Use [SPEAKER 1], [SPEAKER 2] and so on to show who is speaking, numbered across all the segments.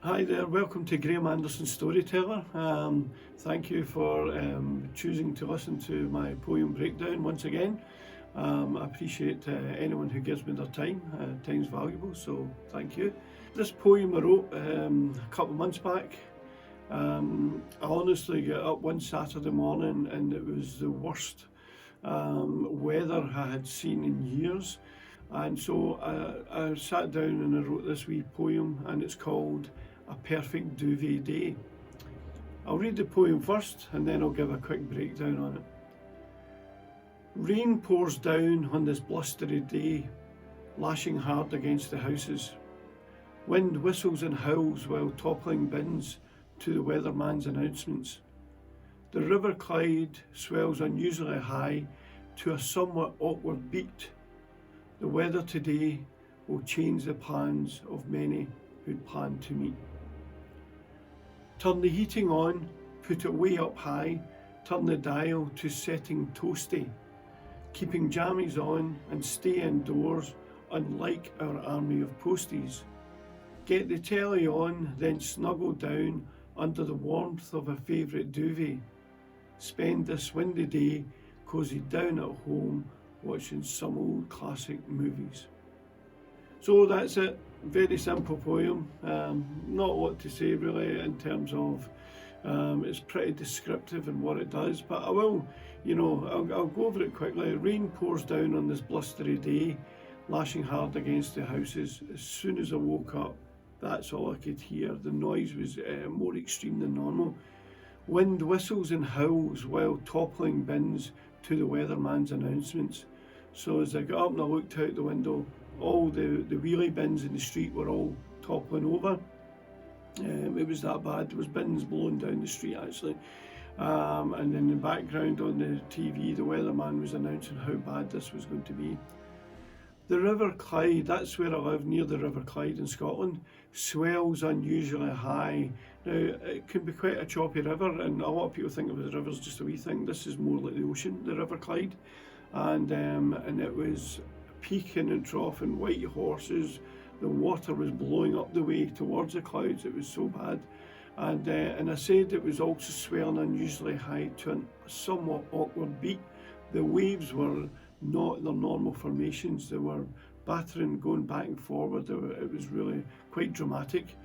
[SPEAKER 1] Hi there, welcome to Graham Anderson Storyteller. Thank you for choosing to listen to my poem breakdown once again. I appreciate anyone who gives me their time. Time's valuable, so thank you. This poem I wrote a couple of months back. I honestly got up one Saturday morning and it was the worst weather I had seen in years. And so I sat down and I wrote this wee poem, and it's called A Perfect Duvet Day. I'll read the poem first and then I'll give a quick breakdown on it. Rain pours down on this blustery day, lashing hard against the houses. Wind whistles and howls while toppling bins to the weatherman's announcements. The River Clyde swells unusually high to a somewhat awkward beat. The weather today will change the plans of many who'd planned to meet. Turn the heating on, put it way up high, turn the dial to setting toasty, keeping jammies on and stay indoors, unlike our army of posties. Get the telly on, then snuggle down under the warmth of a favourite duvet. Spend this windy day cosy down at home watching some old classic movies. So that's it. Very simple poem. Not a lot to say really in terms of it's pretty descriptive in what it does, but I will, I'll go over it quickly. Rain pours down on this blustery day, lashing hard against the houses. As soon as I woke up, that's all I could hear. The noise was more extreme than normal. Wind whistles and howls while toppling bins to the weatherman's announcements. So as I got up and I looked out the window, all the wheelie bins in the street were all toppling over. It was that bad. There was bins blowing down the street actually. And in the background on the TV, the weatherman was announcing how bad this was going to be. The River Clyde, that's where I live, near the River Clyde in Scotland, swells unusually high. Now, it can be quite a choppy river, and a lot of people think of the river's just a wee thing. This is more like the ocean, the River Clyde. And it was peaking and troughing, white horses. The water was blowing up the way towards the clouds. It was so bad. And I said it was also swelling unusually high to a somewhat awkward beat. The waves were not their normal formations. They were battering, going back and forward. It was really quite dramatic.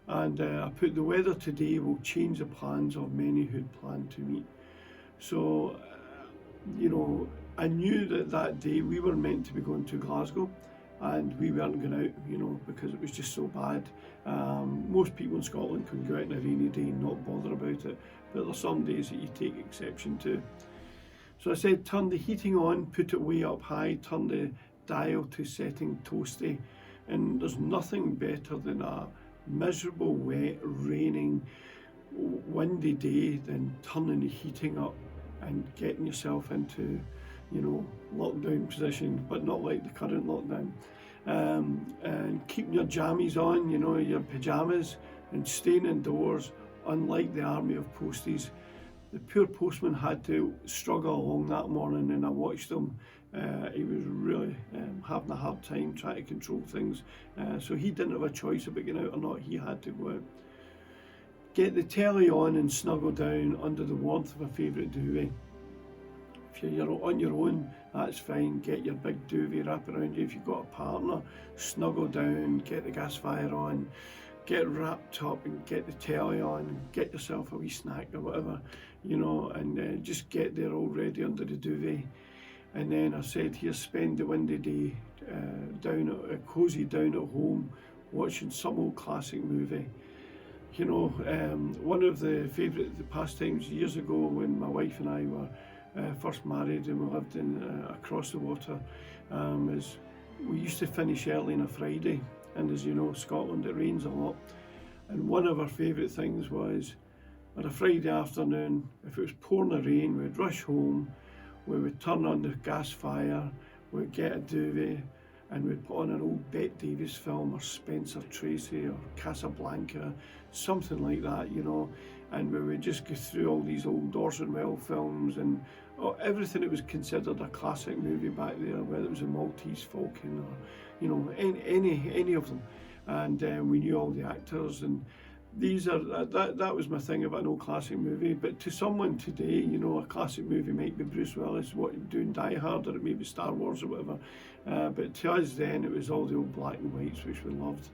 [SPEAKER 1] And I put the weather today will change the plans of many who'd planned to meet. So, I knew that day we were meant to be going to Glasgow and we weren't going out, because it was just so bad. Most people in Scotland can go out on a rainy day and not bother about it, but there's some days that you take exception to. So I said, turn the heating on, put it way up high, turn the dial to setting toasty. And there's nothing better than a miserable, wet, raining, windy day than turning the heating up and getting yourself into, lockdown position, but not like the current lockdown. And keeping your jammies on, your pyjamas, and staying indoors, unlike the army of posties. The poor postman had to struggle along that morning, and I watched him. He was really having a hard time trying to control things. So he didn't have a choice about getting out or not. He had to go out. Get the telly on and snuggle down under the warmth of a favourite duvet. If you're on your own, that's fine. Get your big duvet wrap around you. If you've got a partner, snuggle down, get the gas fire on, get wrapped up and get the telly on, get yourself a wee snack or whatever, and just get there all ready under the duvet. And then I said here, spend the windy day cosy down at home, watching some old classic movie. One of the favourite pastimes years ago when my wife and I were first married and we lived in across the water, is we used to finish early on a Friday. And as you know, Scotland, it rains a lot. And one of our favourite things was, on a Friday afternoon, if it was pouring the rain, we'd rush home, we would turn on the gas fire, we'd get a duvet, and we'd put on an old Bette Davis film or Spencer Tracy or Casablanca, something like that, you know, and we would just go through all these old Orson Welles films and everything that was considered a classic movie back there, whether it was a Maltese Falcon or, you know, any of them, and we knew all the actors, and these are that was my thing about an old classic movie. But to someone today, you know, a classic movie might be Bruce Willis doing Die Hard, or it may be Star Wars or whatever. But to us then, it was all the old black and whites which we loved,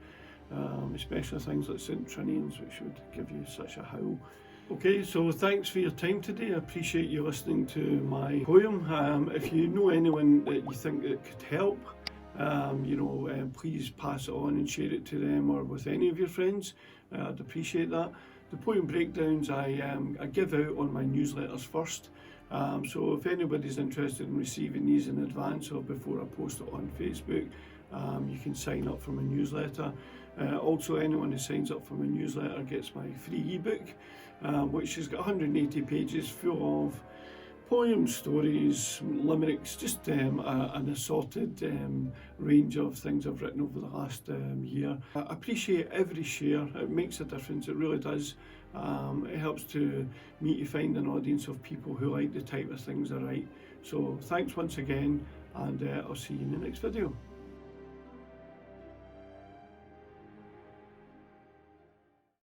[SPEAKER 1] especially things like St. Trinian's, which would give you such a howl. Okay, so thanks for your time today. I appreciate you listening to my poem. If you know anyone that you think that could help, please pass it on and share it to them or with any of your friends. I'd appreciate that. The poem breakdowns I give out on my newsletters first. So if anybody's interested in receiving these in advance or before I post it on Facebook, you can sign up for my newsletter. Also, anyone who signs up for my newsletter gets my free ebook, which has got 180 pages full of poems, stories, limericks, just an assorted range of things I've written over the last year. I appreciate every share. It makes a difference, it really does. It helps me to find an audience of people who like the type of things I write. So thanks once again, and I'll see you in the next video.